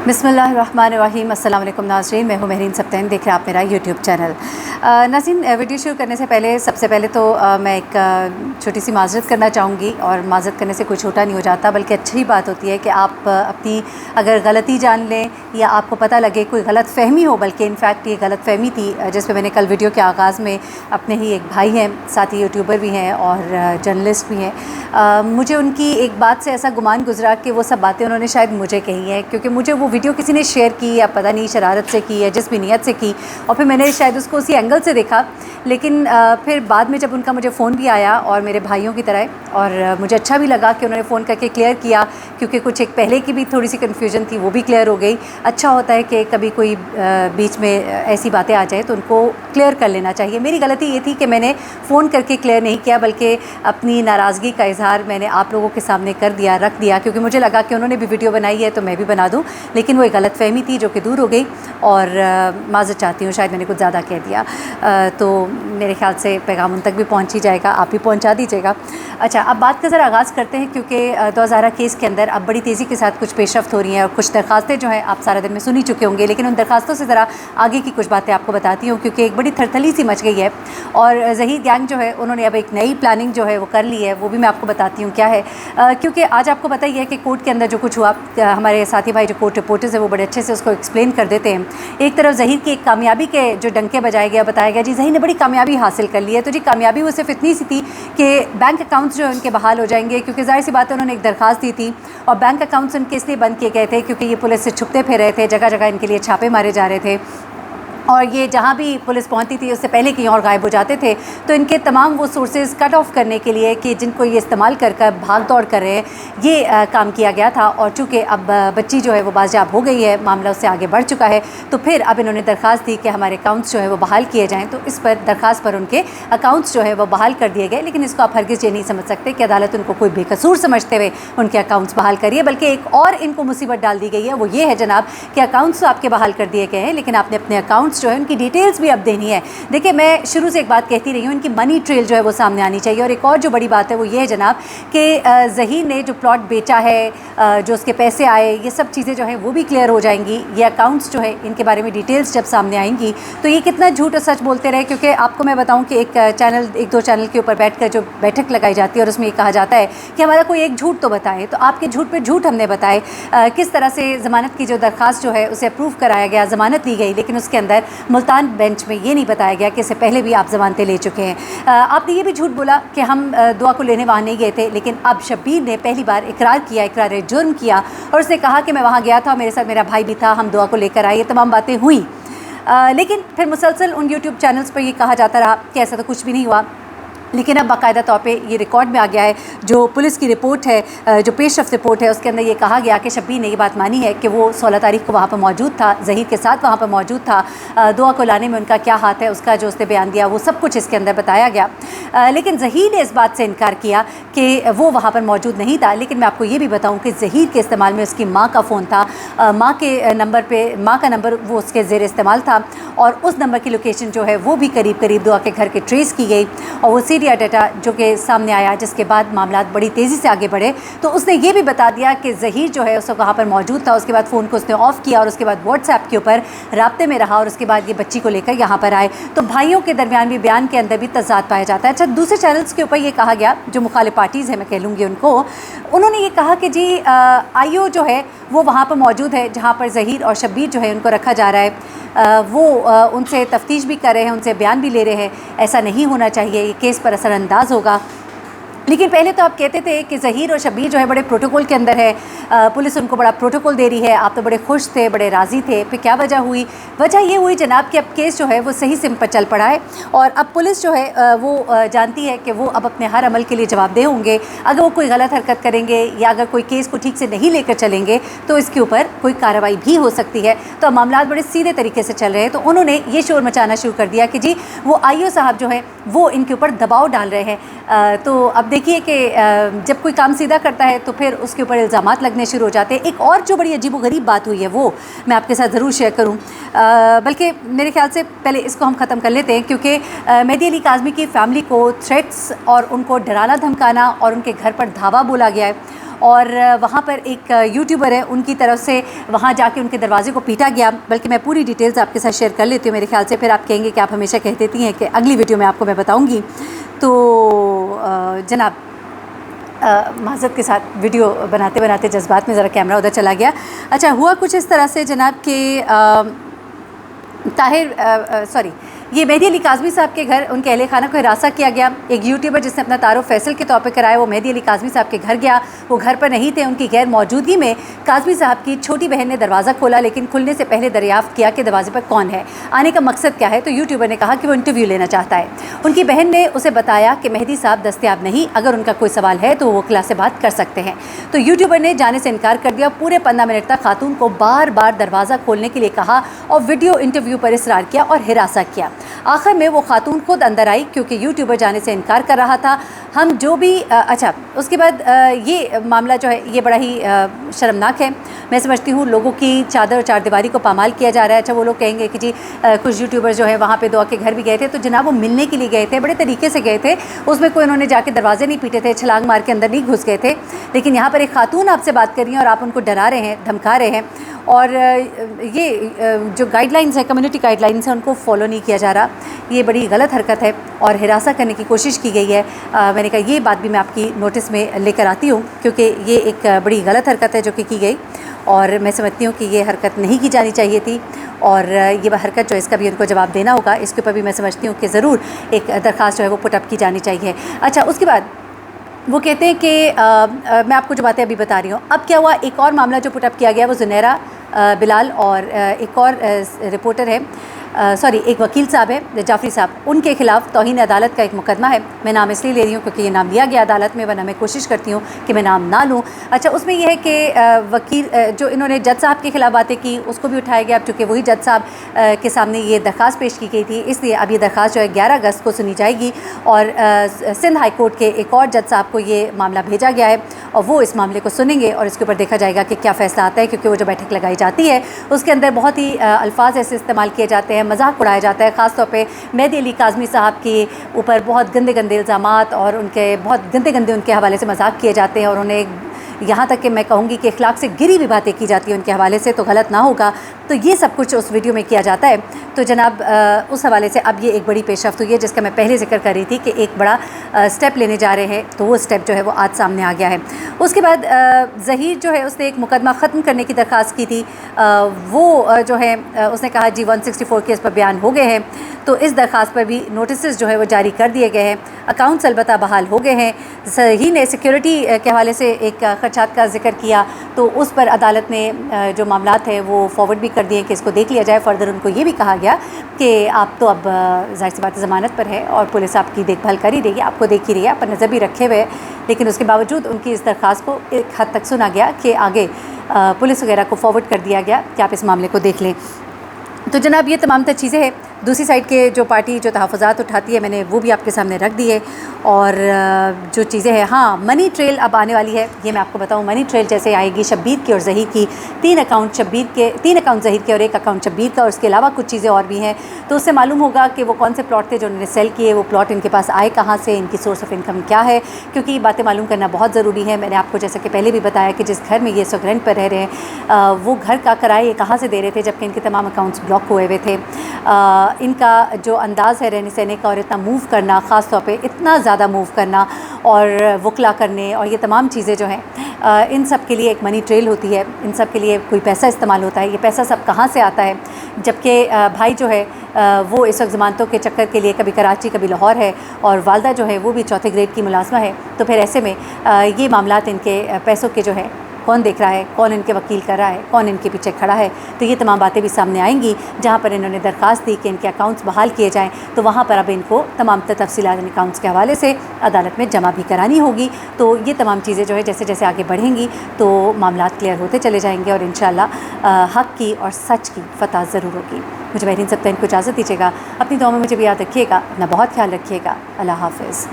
बिस्मिल्लाहिर्रहमानिर्रहीम। अस्सलाम वालेकुम नाज़रीन, मैं हूँ महरीन सब्तैन, देख रहे हैं आप मेरा यूट्यूब चैनल। नाज़रीन, वीडियो शुरू करने से पहले सबसे पहले तो मैं एक छोटी सी माज़रत करना चाहूँगी, और माज़रत करने से कोई छोटा नहीं हो जाता, बल्कि अच्छी बात होती है कि आप अपनी अगर गलती जान लें या आपको पता लगे कोई गलत फ़हमी हो, बल्कि इनफैक्ट ये गलत फ़हमी थी जिस पे मैंने कल वीडियो के आगाज़ में अपने ही एक भाई हैं, साथ ही यूट्यूबर भी हैं और जर्नलिस्ट भी हैं, मुझे उनकी एक बात से ऐसा गुमान गुजरा कि वो सब बातें उन्होंने शायद मुझे कही हैं, क्योंकि मुझे वो वीडियो किसी ने शेयर की या पता नहीं शरारत से की या जिस भी नीयत से की, और फिर मैंने शायद उसको उसी एंगल से देखा। लेकिन फिर बाद में जब उनका मुझे फ़ोन भी आया और मेरे भाइयों की तरह, और मुझे अच्छा भी लगा कि उन्होंने फ़ोन करके क्लियर किया, क्योंकि कुछ एक पहले की भी थोड़ी सी कन्फ्यूजन थी, वो भी क्लियर हो गई। अच्छा होता है कि कभी कोई बीच में ऐसी बातें आ जाए तो उनको क्लियर कर लेना चाहिए। मेरी गलती ये थी कि मैंने फ़ोन करके क्लियर नहीं किया, बल्कि अपनी नाराज़गी का इज़हार मैंने आप लोगों के सामने कर दिया, रख दिया, क्योंकि मुझे लगा कि उन्होंने भी वीडियो बनाई है तो मैं भी बना दूँ। लेकिन वो एक गलत फ़हमी थी जो कि दूर हो गई, और माज़रत चाहती हूँ, शायद मैंने कुछ ज़्यादा कह दिया, तो मेरे ख़्याल से पैगाम उन तक भी पहुँच ही जाएगा, आप भी पहुँचा दीजिएगा। अच्छा, अब बात का ज़रा आगाज़ करते हैं, क्योंकि 2000 केस के अंदर अब बड़ी तेज़ी के साथ कुछ पेशरफ्त हो रही हैं, और कुछ दरखास्तें जो हैं आप सारा दिन में सुन ही चुके होंगे, लेकिन उन दरखास्तों से ज़रा आगे की कुछ बातें आपको बताती हूँ, क्योंकि एक बड़ी थरथली सी मच गई है। और ज़हीर गैंग जो है उन्होंने अब एक नई प्लानिंग जो है वो कर ली है, वो भी मैं आपको बताती हूँ क्या है। क्योंकि आज आपको पता ही है कि कोर्ट के अंदर जो कुछ हुआ, हमारे साथी भाई जो कोर्ट रिपोर्टर्स है वो बड़े अच्छे से उसको एक्सप्लेन कर देते हैं। एक तरफ ज़हीर की एक कामयाबी के जो डंके बजाए गया, बताया गया जी ज़हीर ने बड़ी कामयाबी हासिल कर ली है, तो जी कामयाबी वो सिर्फ इतनी सी थी कि बैंक अकाउंट्स जो है उनके बहाल हो जाएंगे, क्योंकि ज़ाहिर सी बात है उन्होंने एक दरखास्त दी थी, और बैंक अकाउंट्स उनके इसलिए बंद किए गए थे क्योंकि ये पुलिस से छुपते फिर रहे थे, जगह जगह इनके लिए छापे मारे जा रहे थे, और ये जहाँ भी पुलिस पहुंचती थी उससे पहले कहीं और गायब हो जाते थे। तो इनके तमाम वो सोर्सेज कट ऑफ करने के लिए कि जिनको ये इस्तेमाल कर कर भाग दौड़ कर रहे हैं, ये काम किया गया था। और चूँकि अब बच्ची जो है वो बाजियाब हो गई है, मामला उससे आगे बढ़ चुका है, तो फिर अब इन्होंने दरख्वास्त दी कि हमारे अकाउंट्स जो है वो बहाल किए जाएँ। तो इस पर दरख्वास्त पर उनके अकाउंट्स जो है वो बहाल कर दिए गए, लेकिन इसको आप हरगिज़ ये नहीं समझ सकते कि अदालत उनको कोई बेकसूर समझते हुए उनके अकाउंट्स बहाल करिए, बल्कि एक और इनको मुसीबत डाल दी गई है। वो ये है जनाब कि अकाउंट्स तो आपके बहाल कर दिए गए हैं, लेकिन आपने अपने अकाउंट्स जो है उनकी डिटेल्स भी अब देनी है। देखिए, मैं शुरू से एक बात कहती रही हूँ, इनकी मनी ट्रेल जो है वो सामने आनी चाहिए। और एक और जो बड़ी बात है वो ये है जनाब कि ज़हीर ने जो प्लॉट बेचा है, जो उसके पैसे आए, ये सब चीज़ें जो हैं वो भी क्लियर हो जाएंगी। ये अकाउंट्स जो है इनके बारे में डिटेल्स जब सामने आएंगी तो ये कितना झूठ और सच बोलते रहे। क्योंकि आपको मैं बताऊँ कि एक दो चैनल के ऊपर बैठकर जो बैठक लगाई जाती है और उसमें ये कहा जाता है कि हमारा कोई एक झूठ तो बताए, तो आपके झूठ पे झूठ हमने बताए। किस तरह से ज़मानत की जो दरख्वास्त जो है उसे अप्रूव कराया गया, ज़मानत ली गई, लेकिन उसके अंदर मुल्तान बेंच में ये नहीं बताया गया कि इससे पहले भी आप ज़मानतें ले चुके हैं। आपने ये भी झूठ बोला कि हम दुआ को लेने वहाँ नहीं गए थे, लेकिन अब शब्बीर ने पहली बार इकरार किया, इकरार जुर्म किया, और उसने कहा कि मैं वहाँ गया था, मेरे साथ मेरा भाई भी था, हम दुआ को लेकर आए, ये तमाम बातें हुई। लेकिन फिर मुसलसल उन यूट्यूब चैनल्स पर ये कहा जाता रहा कि ऐसा तो कुछ भी नहीं हुआ। लेकिन अब बाकायदा तौर पे ये रिकॉर्ड में आ गया है, जो पुलिस की रिपोर्ट है, जो पेशरफ्त रिपोर्ट है, उसके अंदर ये कहा गया कि शब्बीर ने ये बात मानी है कि वो 16 तारीख को वहाँ पर मौजूद था, ज़हीर के साथ वहाँ पर मौजूद था। दुआ को लाने में उनका क्या हाथ है, उसका जो उसने बयान दिया वो सब कुछ इसके अंदर बताया गया। लेकिन ज़हीर ने इस बात से इनकार किया कि वो वहाँ पर मौजूद नहीं था। लेकिन मैं आपको ये भी बताऊँ कि ज़हीर के इस्तेमाल में उसकी माँ का फ़ोन था, माँ के नंबर पर, माँ का नंबर वो उसके ज़ेर इस्तेमाल था, और उस नंबर की लोकेशन जो है वो भी करीब करीब दुआ के घर के ट्रेस की गई, और वो सीरिया डाटा जो कि सामने आया, जिसके बाद मामला बड़ी तेज़ी से आगे बढ़े। तो उसने ये भी बता दिया कि ज़हीर जो है उस वक्त वहाँ पर मौजूद था, उसके बाद फ़ोन को उसने ऑफ़ किया, और उसके बाद व्हाट्सएप के ऊपर राब्ते में रहा, और उसके बाद ये बच्ची को लेकर यहाँ पर आए। तो भाइयों के दरमियान भी बयान के अंदर भी तज़ाद पाया जाता है। अच्छा, दूसरे चैनल्स के ऊपर ये कहा गया, जो मुखालिफ पार्टीज़ हैं मैं कह लूँगी उनको, उन्होंने ये कहा कि जी आईओ जो है वो वहाँ पर मौजूद है जहाँ पर ज़हीर और शब्बीर जो है उनको रखा जा रहा है, वो उनसे तफ्तीश भी कर रहे हैं, उनसे बयान भी ले रहे हैं। ऐसा नहीं होना चाहिए, ये केस पर असरअंदाज होगा। लेकिन पहले तो आप कहते थे कि ज़हीर और शब्बीर जो है बड़े प्रोटोकॉल के अंदर है, पुलिस उनको बड़ा प्रोटोकॉल दे रही है, आप तो बड़े खुश थे, बड़े राज़ी थे। फिर क्या वजह हुई? वजह ये हुई जनाब कि अब केस जो है वो सही सिम पर चल पड़ा है, और अब पुलिस जो है वो जानती है कि वो अब अपने हर अमल के लिए जवाबदेह होंगे। अगर वो कोई गलत हरकत करेंगे या अगर कोई केस को ठीक से नहीं लेकर चलेंगे तो इसके ऊपर कोई कार्रवाई भी हो सकती है। तो मामला बड़े सीधे तरीके से चल रहे हैं। तो उन्होंने ये शोर मचाना शुरू कर दिया कि जी वो आईओ साहब जो है वो इनके ऊपर दबाव डाल रहे हैं। तो अब देखिए कि जब कोई काम सीधा करता है तो फिर उसके ऊपर इल्ज़ामात लगने शुरू हो जाते हैं। एक और जो बड़ी अजीबोगरीब बात हुई है वो मैं आपके साथ ज़रूर शेयर करूं, बल्कि मेरे ख्याल से पहले इसको हम ख़त्म कर लेते हैं, क्योंकि मेहदी अली काज़मी की फ़ैमिली को थ्रेट्स और उनको डराना धमकाना और उनके घर पर धावा बोला गया है। اور وہاں پر ایک یوٹیوبر ہے، ان کی طرف سے وہاں جا کے ان کے دروازے کو پیٹا گیا، بلکہ میں پوری ڈیٹیلز آپ کے ساتھ شیئر کر لیتی ہوں، میرے خیال سے پھر آپ کہیں گے کہ آپ ہمیشہ کہہ دیتی ہیں کہ اگلی ویڈیو میں آپ کو میں بتاؤں گی۔ تو جناب معذرت کے ساتھ ویڈیو بناتے بناتے جذبات میں ذرا کیمرہ ادھر چلا گیا۔ اچھا، ہوا کچھ اس طرح سے جناب کہ یہ مہدی علی کاظمی صاحب کے گھر ان کے اہل خانہ کو ہراساں کیا گیا۔ ایک یوٹیوبر جس نے اپنا تعارف فیصل کے طور پہ کرایا، وہ مہدی علی کاظمی صاحب کے گھر گیا، وہ گھر پر نہیں تھے، ان کی غیر موجودگی میں کاظمی صاحب کی چھوٹی بہن نے دروازہ کھولا، لیکن کھلنے سے پہلے دریافت کیا کہ دروازے پر کون ہے، آنے کا مقصد کیا ہے۔ تو یوٹیوبر نے کہا کہ وہ انٹرویو لینا چاہتا ہے۔ ان کی بہن نے اسے بتایا کہ مہدی صاحب دستیاب نہیں، اگر ان کا کوئی سوال ہے تو وہ وکلا سے بات کر سکتے ہیں۔ تو یوٹیوبر نے جانے سے انکار کر دیا، پورے 15 منٹ تک خاتون کو بار بار دروازہ کھولنے کے لیے کہا اور ویڈیو انٹرویو پر اصرار کیا اور ہراساں کیا۔ آخر میں وہ خاتون خود اندر آئی کیونکہ یوٹیوبر جانے سے انکار کر رہا تھا۔ ہم جو بھی اچھا، اس کے بعد یہ معاملہ جو ہے یہ بڑا ہی شرمناک ہے۔ میں سمجھتی ہوں لوگوں کی چادر اور چار دیواری کو پامال کیا جا رہا ہے۔ اچھا، وہ لوگ کہیں گے کہ جی کچھ یوٹیوبر جو ہے وہاں پہ دعا کے گھر بھی گئے تھے، تو جناب وہ ملنے کے لیے گئے تھے، بڑے طریقے سے گئے تھے، اس میں کوئی انہوں نے جا کے دروازے نہیں پیٹے تھے، چھلانگ مار کے اندر نہیں گھس گئے تھے۔ لیکن یہاں پر ایک خاتون آپ سے بات کر رہی ہیں اور آپ ان کو ڈرا رہے ہیں، دھمکا رہے ہیں، اور یہ جو گائیڈ لائنز ہیں، کمیونٹی گائیڈ لائنز ہیں، ان کو فالو نہیں کیا جا رہا۔ یہ بڑی غلط حرکت ہے اور ہراساں کرنے کی کوشش کی گئی ہے۔ میں نے کہا یہ بات بھی میں آپ کی نوٹس میں لے کر آتی ہوں، کیونکہ یہ ایک بڑی غلط حرکت ہے جو کہ کی گئی، اور میں سمجھتی ہوں کہ یہ حرکت نہیں کی جانی چاہیے تھی، اور یہ حرکت جو اس کا بھی ان کو جواب دینا ہوگا۔ اس کے اوپر بھی میں سمجھتی ہوں کہ ضرور ایک درخواست جو ہے وہ پٹ اپ کی جانی چاہیے۔ اچھا، اس کے بعد وہ کہتے ہیں کہ میں آپ کو جو باتیں ابھی بتا رہی ہوں، اب کیا ہوا، ایک اور معاملہ جو پٹ اپ کیا گیا وہ زنیرہ بلال اور ایک اور رپورٹر ہے، ایک وکیل صاحب ہے جعفری صاحب، ان کے خلاف توہین عدالت کا ایک مقدمہ ہے۔ میں نام اس لیے لے رہی ہوں کیونکہ یہ نام لیا گیا عدالت میں، ورنہ میں کوشش کرتی ہوں کہ میں نام نہ لوں۔ اچھا، اس میں یہ ہے کہ وکیل جو انہوں نے جج صاحب کے خلاف باتیں کی، اس کو بھی اٹھایا گیا، چونکہ وہی جج صاحب کے سامنے یہ درخواست پیش کی گئی تھی، اس لیے اب یہ درخواست جو ہے 11 اگست کو سنی جائے گی، اور سندھ ہائی کورٹ کے ایک اور جج صاحب کو یہ معاملہ بھیجا گیا ہے، اور وہ اس معاملے کو سنیں گے اور اس کے اوپر دیکھا جائے گا کہ کیا فیصلہ آتا ہے، کیونکہ وہ جو بیٹھک لگائی جاتی ہے اس کے اندر بہت ہی الفاظ ایسے استعمال کیے جاتے ہیں، مذاق اڑایا جاتا ہے، خاص طور پہ مہدی علی کاظمی صاحب کے اوپر بہت گندے گندے الزامات اور ان کے بہت گندے گندے ان کے حوالے سے مذاق کیے جاتے ہیں، اور انہیں یہاں تک کہ میں کہوں گی کہ اخلاق سے گری ہوئی باتیں کی جاتی ہیں ان کے حوالے سے، تو غلط نہ ہوگا۔ تو یہ سب کچھ اس ویڈیو میں کیا جاتا ہے۔ تو جناب اس حوالے سے اب یہ ایک بڑی پیش رفت ہوئی ہے، جس کا میں پہلے ذکر کر رہی تھی کہ ایک بڑا سٹیپ لینے جا رہے ہیں، تو وہ سٹیپ جو ہے وہ آج سامنے آ گیا ہے۔ اس کے بعد ظہیر جو ہے اس نے ایک مقدمہ ختم کرنے کی درخواست کی تھی، وہ جو ہے اس نے کہا جی 164 کیس پر بیان ہو گئے ہیں، تو اس درخواست پر بھی نوٹسز جو ہے وہ جاری کر دیے گئے ہیں، اکاؤنٹس البتہ بحال ہو گئے ہیں۔ ظہیر نے سیکیورٹی کے حوالے سے ایک خدشات کا ذکر کیا، تو اس پر عدالت نے جو معاملات ہیں وہ فارورڈ بھی کر دیے کہ اس کو دیکھ لیا جائے۔ فردر ان کو یہ بھی کہا گیا کہ آپ تو اب ظاہر سی بات ضمانت پر ہے اور پولیس آپ کی دیکھ بھال کر ہی رہی ہے، آپ کو دیکھ ہی رہی ہے، آپ پر نظر بھی رکھے ہوئے، لیکن اس کے باوجود ان کی اس درخواست کو ایک حد تک سنا گیا کہ آگے پولیس وغیرہ کو فارورڈ کر دیا گیا کہ آپ اس معاملے کو دیکھ لیں۔ تو جناب یہ تمام تر چیزیں ہیں۔ دوسری سائڈ کے جو پارٹی جو تحفظات اٹھاتی ہے، میں نے وہ بھی آپ کے سامنے رکھ دی ہے، اور جو چیزیں ہیں، ہاں منی ٹریل اب آنے والی ہے، یہ میں آپ کو بتاؤں۔ منی ٹریل جیسے آئے گی شبیر کی اور ظہیر کی، 3 اکاؤنٹ ظہیر کے اور 1 اکاؤنٹ شبیر کا، اور اس کے علاوہ کچھ چیزیں اور بھی ہیں، تو اس سے معلوم ہوگا کہ وہ کون سے پلاٹ تھے جو انہوں نے سیل کیے، وہ پلاٹ ان کے پاس آئے کہاں سے، ان کی سورس آف انکم کیا ہے، کیونکہ یہ باتیں معلوم کرنا بہت ضروری ہے۔ میں نے آپ کو جیسا کہ پہلے بھی بتایا کہ جس گھر میں یہ سو رینٹ پر رہ رہے ہیں، وہ گھر کا کرایہ یہ کہاں سے دے رہے تھے، جبکہ ان کے تمام اکاؤنٹس بلاک ہوئے ہوئے تھے۔ ان کا جو انداز ہے رہنے سہنے کا، اور اتنا موو کرنا، خاص طور پہ اتنا زیادہ موو کرنا اور وکلا کرنے، اور یہ تمام چیزیں جو ہیں، ان سب کے لیے ایک منی ٹریل ہوتی ہے، ان سب کے لیے کوئی پیسہ استعمال ہوتا ہے۔ یہ پیسہ سب کہاں سے آتا ہے، جبکہ بھائی جو ہے وہ اس وقت ضمانتوں کے چکر کے لیے کبھی کراچی کبھی لاہور ہے، اور والدہ جو ہے وہ بھی 4تھے گریڈ کی ملازمہ ہے، تو پھر ایسے میں یہ معاملات ان کے پیسوں کے جو ہے کون دیکھ رہا ہے، کون ان کے وکیل کر رہا ہے، کون ان کے پیچھے کھڑا ہے، تو یہ تمام باتیں بھی سامنے آئیں گی۔ جہاں پر انہوں نے درخواست دی کہ ان کے اکاؤنٹس بحال کیے جائیں، تو وہاں پر اب ان کو تمام تفصیلات ان اکاؤنٹس کے حوالے سے عدالت میں جمع بھی کرانی ہوگی۔ تو یہ تمام چیزیں جو ہے جیسے جیسے آگے بڑھیں گی تو معاملات کلیئر ہوتے چلے جائیں گے، اور انشاءاللہ حق کی اور سچ کی فتح ضرور ہوگی۔ مجھے مہرین سبطین کو اجازت دیجیے گا، اپنی دعاؤں میں مجھے بھی یاد رکھیے گا، اپنا بہت خیال رکھیے گا۔ اللہ حافظ۔